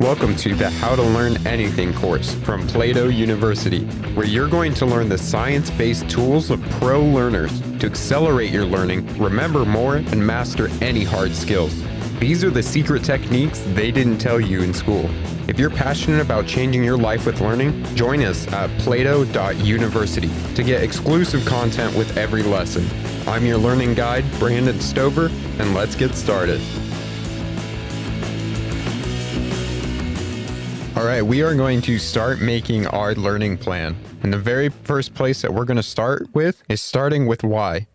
welcome to the How to Learn Anything course from Plato University, where you're going to learn the science-based tools of pro learners to accelerate your learning, remember more, and master any hard skills. These are the secret techniques they didn't tell you in school. If you're passionate about changing your life with learning, join us at plato.university to get exclusive content with every lesson. I'm your learning guide, Brandon Stover, and let's get started. All right, we are going to start making our learning plan. And the very first place that we're going to start with is starting with why.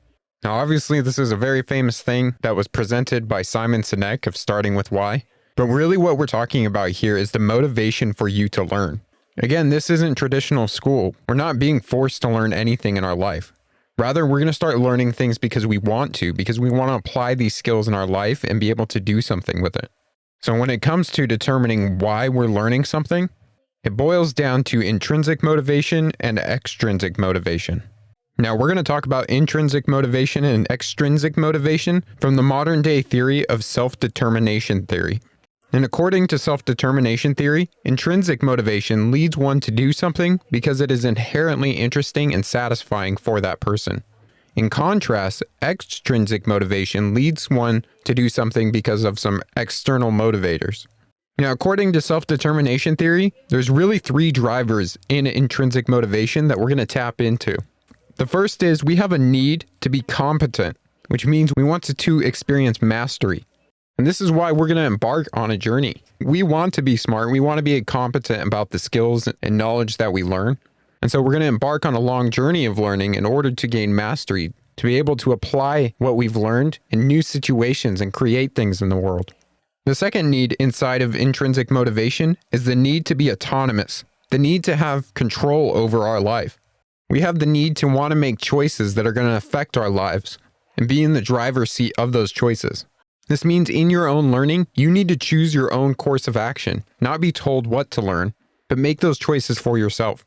Now, obviously, this is a very famous thing that was presented by Simon Sinek of starting with why. But really what we're talking about here is the motivation for you to learn. Again, this isn't traditional school. We're not being forced to learn anything in our life. Rather, we're going to start learning things because we want to apply these skills in our life and be able to do something with it. So when it comes to determining why we're learning something, it boils down to intrinsic motivation and extrinsic motivation. Now, we're going to talk about intrinsic motivation and extrinsic motivation from the modern day theory of self-determination theory. And according to self-determination theory, intrinsic motivation leads one to do something because it is inherently interesting and satisfying for that person. In contrast, extrinsic motivation leads one to do something because of some external motivators. Now, according to self-determination theory, there's really three drivers in intrinsic motivation that we're going to tap into. The first is we have a need to be competent, which means we want to experience mastery. And this is why we're going to embark on a journey. We want to be smart. We want to be competent about the skills and knowledge that we learn. And so we're going to embark on a long journey of learning in order to gain mastery, to be able to apply what we've learned in new situations and create things in the world. The second need inside of intrinsic motivation is the need to be autonomous, the need to have control over our life. We have the need to want to make choices that are going to affect our lives and be in the driver's seat of those choices. This means in your own learning, you need to choose your own course of action, not be told what to learn, but make those choices for yourself.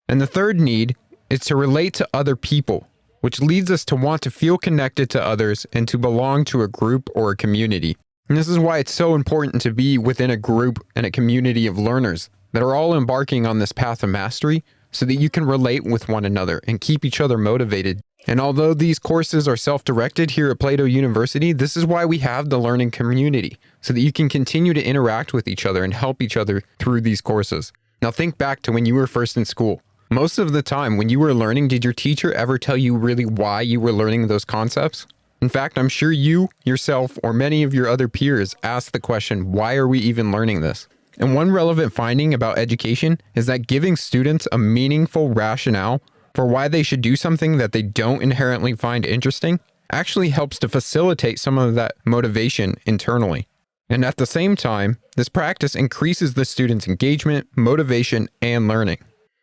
And the third need is to relate to other people, which leads us to want to feel connected to others and to belong to a group or a community. And this is why it's so important to be within a group and a community of learners that are all embarking on this path of mastery so that you can relate with one another and keep each other motivated. And although these courses are self-directed here at Plato University, this is why we have the learning community, so that you can continue to interact with each other and help each other through these courses. Now think back to when you were first in school. Most of the time when you were learning, did your teacher ever tell you really why you were learning those concepts? In fact, I'm sure you, yourself, or many of your other peers asked the question, why are we even learning this? And one relevant finding about education is that giving students a meaningful rationale for why they should do something that they don't inherently find interesting actually helps to facilitate some of that motivation internally. And at the same time, this practice increases the student's engagement, motivation, and learning.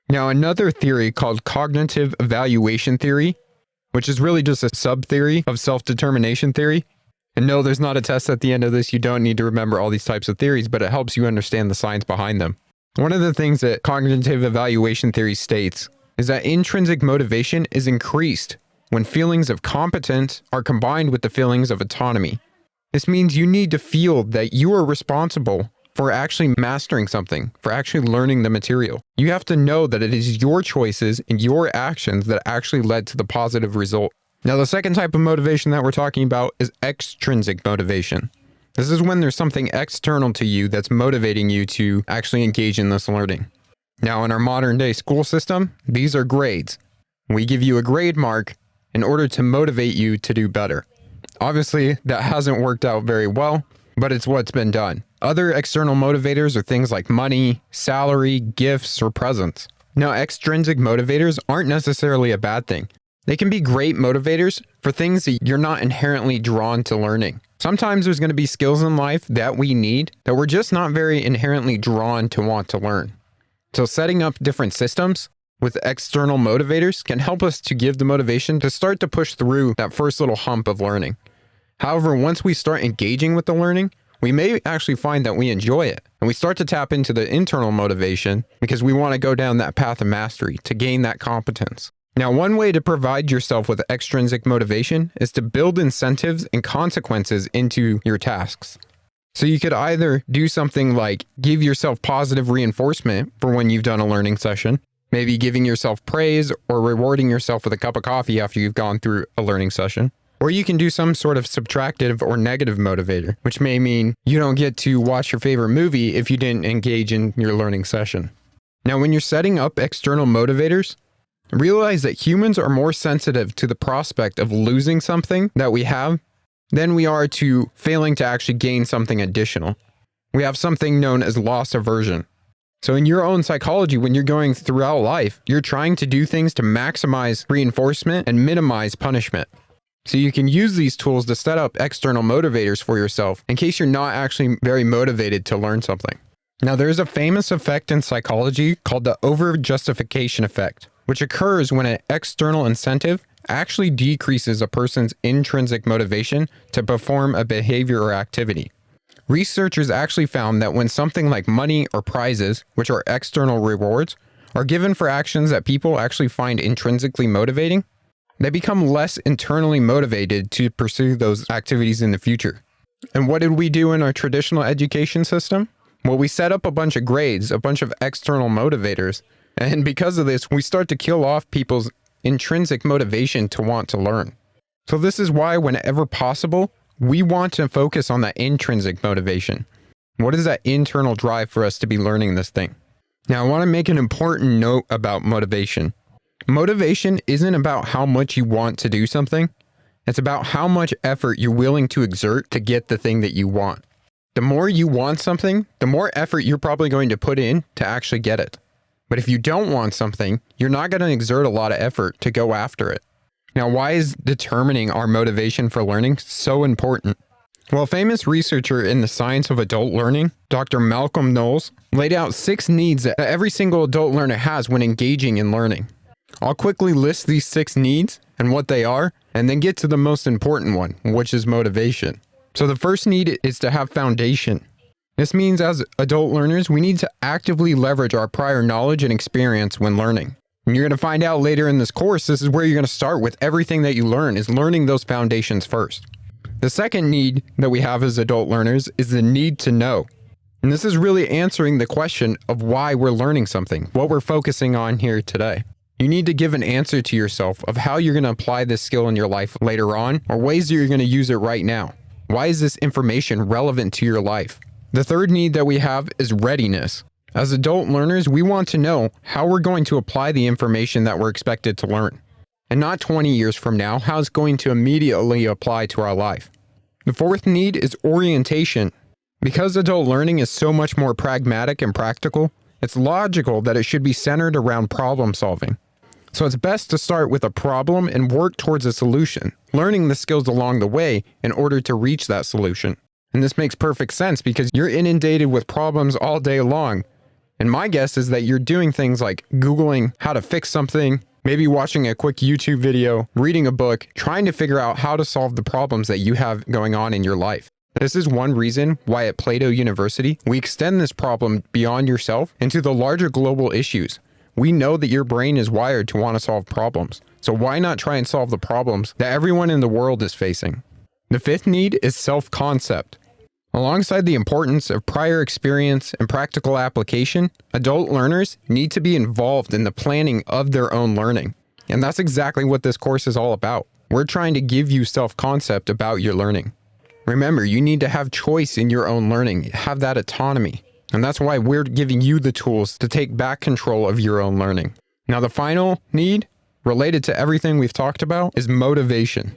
Now, another theory called cognitive evaluation theory, which is really just a sub-theory of self-determination theory. And no, there's not a test at the end of this. You don't need to remember all these types of theories, but it helps you understand the science behind them. One of the things that cognitive evaluation theory states is that intrinsic motivation is increased when feelings of competence are combined with the feelings of autonomy. This means you need to feel that you are responsible for actually mastering something, for actually learning the material. You have to know that it is your choices and your actions that actually led to the positive result. Now, the second type of motivation that we're talking about is extrinsic motivation. This is when there's something external to you that's motivating you to actually engage in this learning. Now, in our modern day school system, these are grades. We give you a grade mark in order to motivate you to do better. Obviously, that hasn't worked out very well, but it's what's been done. Other external motivators are things like money, salary, gifts, or presents. Now, extrinsic motivators aren't necessarily a bad thing. They can be great motivators for things that you're not inherently drawn to learning. Sometimes there's going to be skills in life that we need that we're just not very inherently drawn to want to learn. So setting up different systems with external motivators can help us to give the motivation to start to push through that first little hump of learning. However, once we start engaging with the learning, we may actually find that we enjoy it. And we start to tap into the internal motivation because we want to go down that path of mastery to gain that competence. Now, one way to provide yourself with extrinsic motivation is to build incentives and consequences into your tasks. So you could either do something like give yourself positive reinforcement for when you've done a learning session, maybe giving yourself praise or rewarding yourself with a cup of coffee after you've gone through a learning session. Or you can do some sort of subtractive or negative motivator, which may mean you don't get to watch your favorite movie if you didn't engage in your learning session. Now, when you're setting up external motivators, realize that humans are more sensitive to the prospect of losing something that we have than we are to failing to actually gain something additional. We have something known as loss aversion. So in your own psychology, when you're going throughout life, you're trying to do things to maximize reinforcement and minimize punishment. So you can use these tools to set up external motivators for yourself in case you're not actually very motivated to learn something. Now, there's a famous effect in psychology called the over-justification effect, which occurs when an external incentive actually decreases a person's intrinsic motivation to perform a behavior or activity. Researchers actually found that when something like money or prizes, which are external rewards, are given for actions that people actually find intrinsically motivating, they become less internally motivated to pursue those activities in the future. And what did we do in our traditional education system? Well, we set up a bunch of grades, a bunch of external motivators, and because of this, we start to kill off people's intrinsic motivation to want to learn. So this is why, whenever possible, we want to focus on that intrinsic motivation. What is that internal drive for us to be learning this thing? Now, I want to make an important note about motivation. Motivation isn't about how much you want to do something. It's about how much effort you're willing to exert to get the thing that you want. The more you want something, the more effort you're probably going to put in to actually get it. But if you don't want something, you're not going to exert a lot of effort to go after it. Now, why is determining our motivation for learning so important? Well, a famous researcher in the science of adult learning, Dr. Malcolm Knowles, laid out 6 needs that every single adult learner has when engaging in learning. I'll quickly list these 6 needs and what they are, and then get to the most important one, which is motivation. So the first need is to have foundation. This means as adult learners, we need to actively leverage our prior knowledge and experience when learning. And you're going to find out later in this course, this is where you're going to start with everything that you learn, is learning those foundations first. The second need that we have as adult learners is the need to know. And this is really answering the question of why we're learning something, what we're focusing on here today. You need to give an answer to yourself of how you're going to apply this skill in your life later on, or ways that you're going to use it right now. Why is this information relevant to your life? The third need that we have is readiness. As adult learners, we want to know how we're going to apply the information that we're expected to learn, and not 20 years from now, how it's going to immediately apply to our life. The fourth need is orientation. Because adult learning is so much more pragmatic and practical, it's logical that it should be centered around problem solving. So it's best to start with a problem and work towards a solution, learning the skills along the way in order to reach that solution. And this makes perfect sense because you're inundated with problems all day long. And my guess is that you're doing things like Googling how to fix something, maybe watching a quick YouTube video, reading a book, trying to figure out how to solve the problems that you have going on in your life. This is one reason why at Plato University, we extend this problem beyond yourself into the larger global issues. We know that your brain is wired to want to solve problems. So why not try and solve the problems that everyone in the world is facing? The fifth need is self-concept. Alongside the importance of prior experience and practical application, adult learners need to be involved in the planning of their own learning. And that's exactly what this course is all about. We're trying to give you self-concept about your learning. Remember, you need to have choice in your own learning, have that autonomy. And that's why we're giving you the tools to take back control of your own learning. Now, the final need, related to everything we've talked about, is motivation.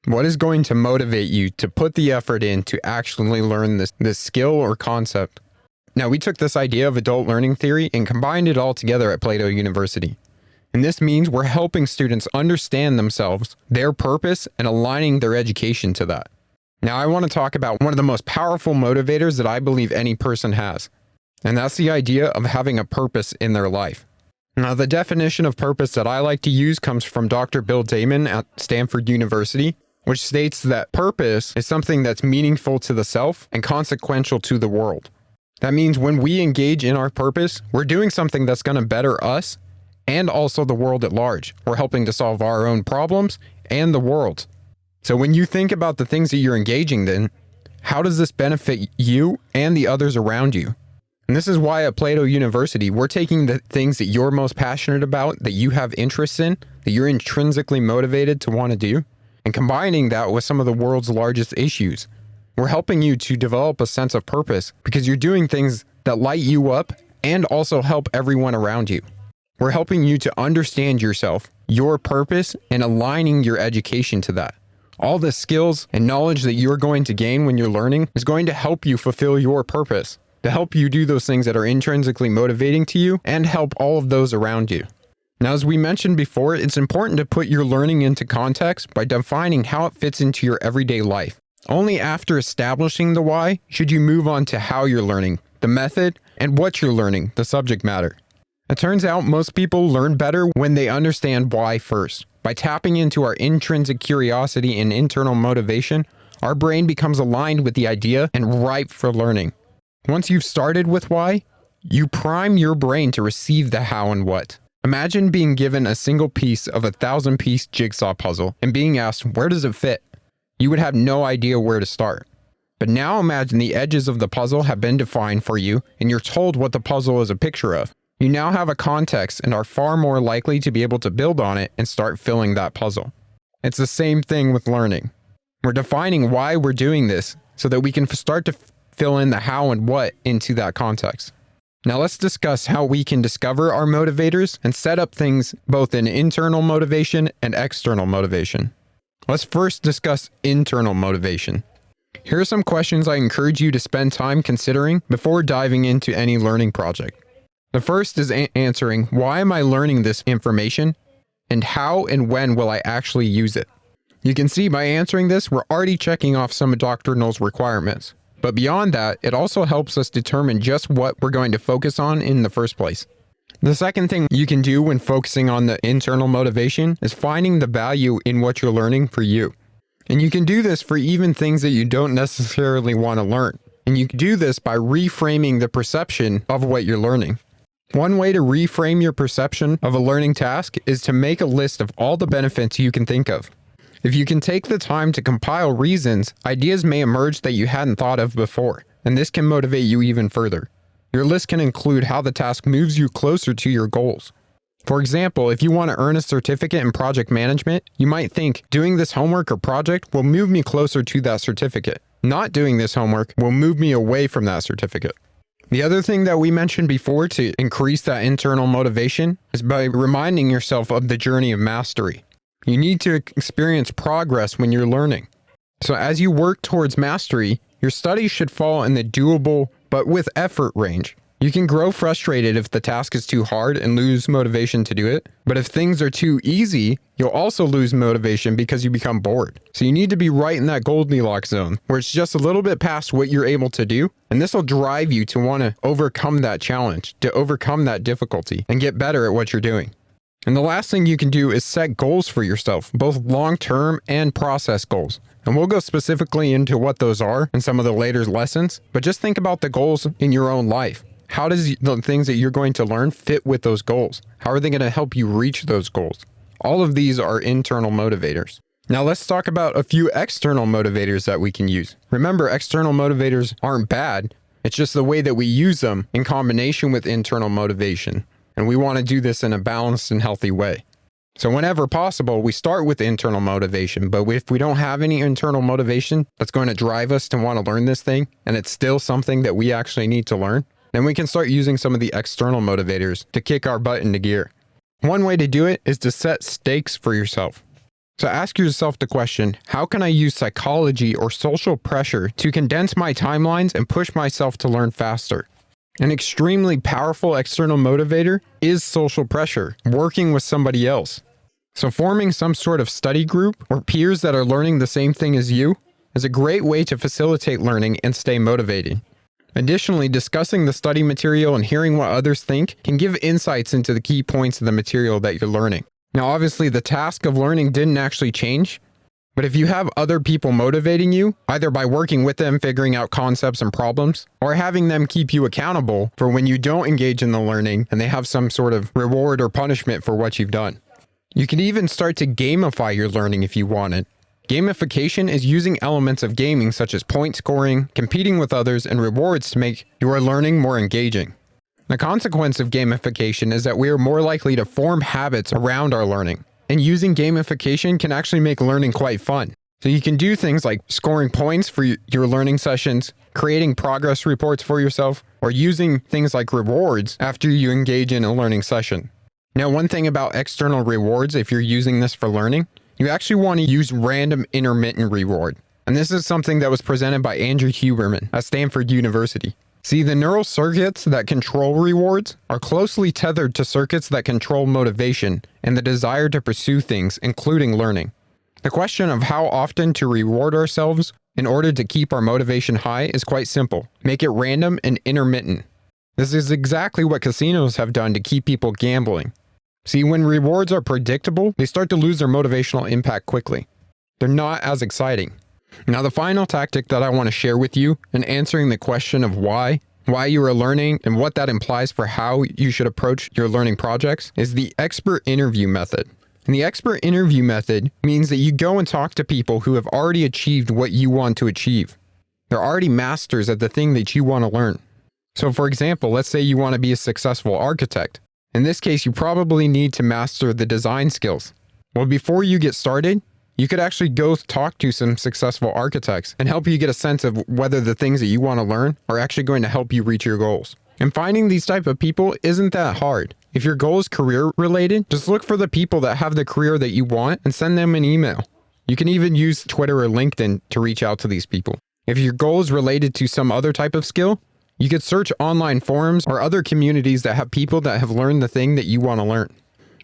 What is going to motivate you to put the effort in to actually learn this skill or concept? Now, we took this idea of adult learning theory and combined it all together at Plato University. And this means we're helping students understand themselves, their purpose, and aligning their education to that. Now, I want to talk about one of the most powerful motivators that I believe any person has. And that's the idea of having a purpose in their life. Now, the definition of purpose that I like to use comes from Dr. Bill Damon at Stanford University, which states that purpose is something that's meaningful to the self and consequential to the world. That means when we engage in our purpose, we're doing something that's going to better us and also the world at large. We're helping to solve our own problems and the world. So when you think about the things that you're engaging in, how does this benefit you and the others around you? And this is why at Plato University, we're taking the things that you're most passionate about, that you have interests in, that you're intrinsically motivated to want to do, and combining that with some of the world's largest issues. We're helping you to develop a sense of purpose because you're doing things that light you up and also help everyone around you. We're helping you to understand yourself, your purpose, and aligning your education to that. All the skills and knowledge that you're going to gain when you're learning is going to help you fulfill your purpose, to help you do those things that are intrinsically motivating to you and help all of those around you. Now, as we mentioned before, it's important to put your learning into context by defining how it fits into your everyday life. Only after establishing the why should you move on to how you're learning, the method, and what you're learning, the subject matter. It turns out most people learn better when they understand why first. By tapping into our intrinsic curiosity and internal motivation, our brain becomes aligned with the idea and ripe for learning. Once you've started with why, you prime your brain to receive the how and what. Imagine being given a single piece of a 1,000-piece jigsaw puzzle and being asked, where does it fit? You would have no idea where to start. But now imagine the edges of the puzzle have been defined for you and you're told what the puzzle is a picture of. You now have a context and are far more likely to be able to build on it and start filling that puzzle. It's the same thing with learning. We're defining why we're doing this so that we can start to fill in the how and what into that context. Now let's discuss how we can discover our motivators and set up things both in internal motivation and external motivation. Let's first discuss internal motivation. Here are some questions I encourage you to spend time considering before diving into any learning project. The first is answering, why am I learning this information? And how and when will I actually use it? You can see by answering this, we're already checking off some of doctrinal's requirements. But beyond that, it also helps us determine just what we're going to focus on in the first place. The second thing you can do when focusing on the internal motivation is finding the value in what you're learning for you. And you can do this for even things that you don't necessarily want to learn. And you can do this by reframing the perception of what you're learning. One way to reframe your perception of a learning task is to make a list of all the benefits you can think of. If you can take the time to compile reasons, ideas may emerge that you hadn't thought of before, and this can motivate you even further. Your list can include how the task moves you closer to your goals. For example, if you want to earn a certificate in project management, you might think, doing this homework or project will move me closer to that certificate. Not doing this homework will move me away from that certificate. The other thing that we mentioned before to increase that internal motivation is by reminding yourself of the journey of mastery. You need to experience progress when you're learning. So as you work towards mastery, your studies should fall in the doable but with effort range. You can grow frustrated if the task is too hard and lose motivation to do it. But if things are too easy, you'll also lose motivation because you become bored. So you need to be right in that Goldilocks zone where it's just a little bit past what you're able to do. And this will drive you to want to overcome that challenge, to overcome that difficulty and get better at what you're doing. And the last thing you can do is set goals for yourself, both long-term and process goals. And we'll go specifically into what those are in some of the later lessons, but just think about the goals in your own life. How does the things that you're going to learn fit with those goals? How are they going to help you reach those goals? All of these are internal motivators. Now let's talk about a few external motivators that we can use. Remember, external motivators aren't bad. It's just the way that we use them in combination with internal motivation. And we want to do this in a balanced and healthy way. So whenever possible, we start with internal motivation. But if we don't have any internal motivation that's going to drive us to want to learn this thing, and it's still something that we actually need to learn, then we can start using some of the external motivators to kick our butt into gear. One way to do it is to set stakes for yourself. So ask yourself the question, how can I use psychology or social pressure to condense my timelines and push myself to learn faster? An extremely powerful external motivator is social pressure, working with somebody else. So forming some sort of study group or peers that are learning the same thing as you is a great way to facilitate learning and stay motivated. Additionally, discussing the study material and hearing what others think can give insights into the key points of the material that you're learning. Now, obviously, the task of learning didn't actually change, but if you have other people motivating you, either by working with them, figuring out concepts and problems, or having them keep you accountable for when you don't engage in the learning and they have some sort of reward or punishment for what you've done. You can even start to gamify your learning if you wanted. Gamification is using elements of gaming such as point scoring, competing with others, and rewards to make your learning more engaging. The consequence of gamification is that we are more likely to form habits around our learning, and using gamification can actually make learning quite fun. So you can do things like scoring points for your learning sessions, creating progress reports for yourself, or using things like rewards after you engage in a learning session. Now, one thing about external rewards, if you're using this for learning, you actually want to use random intermittent reward. And this is something that was presented by Andrew Huberman at Stanford University. See, the neural circuits that control rewards are closely tethered to circuits that control motivation and the desire to pursue things, including learning. The question of how often to reward ourselves in order to keep our motivation high is quite simple. Make it random and intermittent. This is exactly what casinos have done to keep people gambling. See, when rewards are predictable, they start to lose their motivational impact quickly. They're not as exciting. Now, the final tactic that I want to share with you in answering the question of why you are learning and what that implies for how you should approach your learning projects is the expert interview method. And the expert interview method means that you go and talk to people who have already achieved what you want to achieve. They're already masters at the thing that you want to learn. So for example, let's say you want to be a successful architect. In this case, you probably need to master the design skills. Well, before you get started, you could actually go talk to some successful architects and help you get a sense of whether the things that you want to learn are actually going to help you reach your goals. And finding these type of people isn't that hard. If your goal is career related, just look for the people that have the career that you want and send them an email. You can even use Twitter or LinkedIn to reach out to these people. If your goal is related to some other type of skill, you could search online forums or other communities that have people that have learned the thing that you want to learn.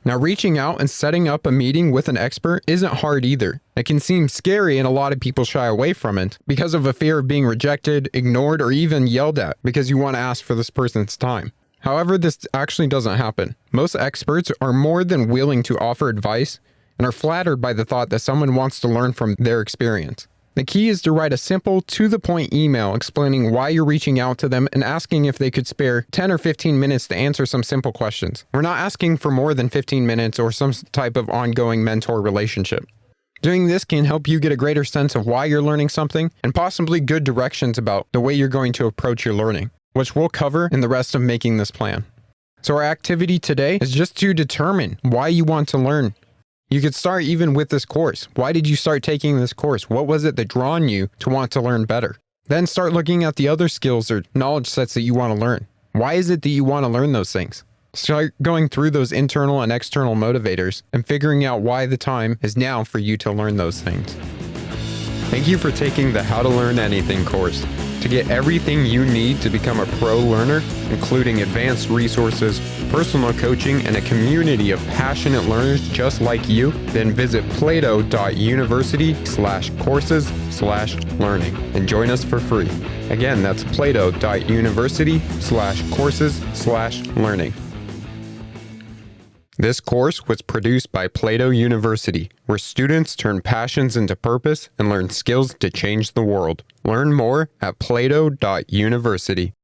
Now, reaching out and setting up a meeting with an expert isn't hard either. It can seem scary and a lot of people shy away from it because of a fear of being rejected, ignored, or even yelled at because you want to ask for this person's time. However, this actually doesn't happen. Most experts are more than willing to offer advice and are flattered by the thought that someone wants to learn from their experience. The key is to write a simple, to-the-point email explaining why you're reaching out to them and asking if they could spare 10 or 15 minutes to answer some simple questions. We're not asking for more than 15 minutes or some type of ongoing mentor relationship. Doing this can help you get a greater sense of why you're learning something and possibly good directions about the way you're going to approach your learning, which we'll cover in the rest of making this plan. So our activity today is just to determine why you want to learn. You could start even with this course. Why did you start taking this course? What was it that drawn you to want to learn better? Then start looking at the other skills or knowledge sets that you want to learn. Why is it that you want to learn those things? Start going through those internal and external motivators and figuring out why the time is now for you to learn those things. Thank you for taking the How to Learn Anything course. To get everything you need to become a pro learner, including advanced resources, personal coaching, and a community of passionate learners just like you, then visit plato.university/courses/learning and join us for free. Again, that's plato.university/courses/learning. This course was produced by Plato University, where students turn passions into purpose and learn skills to change the world. Learn more at plato.university.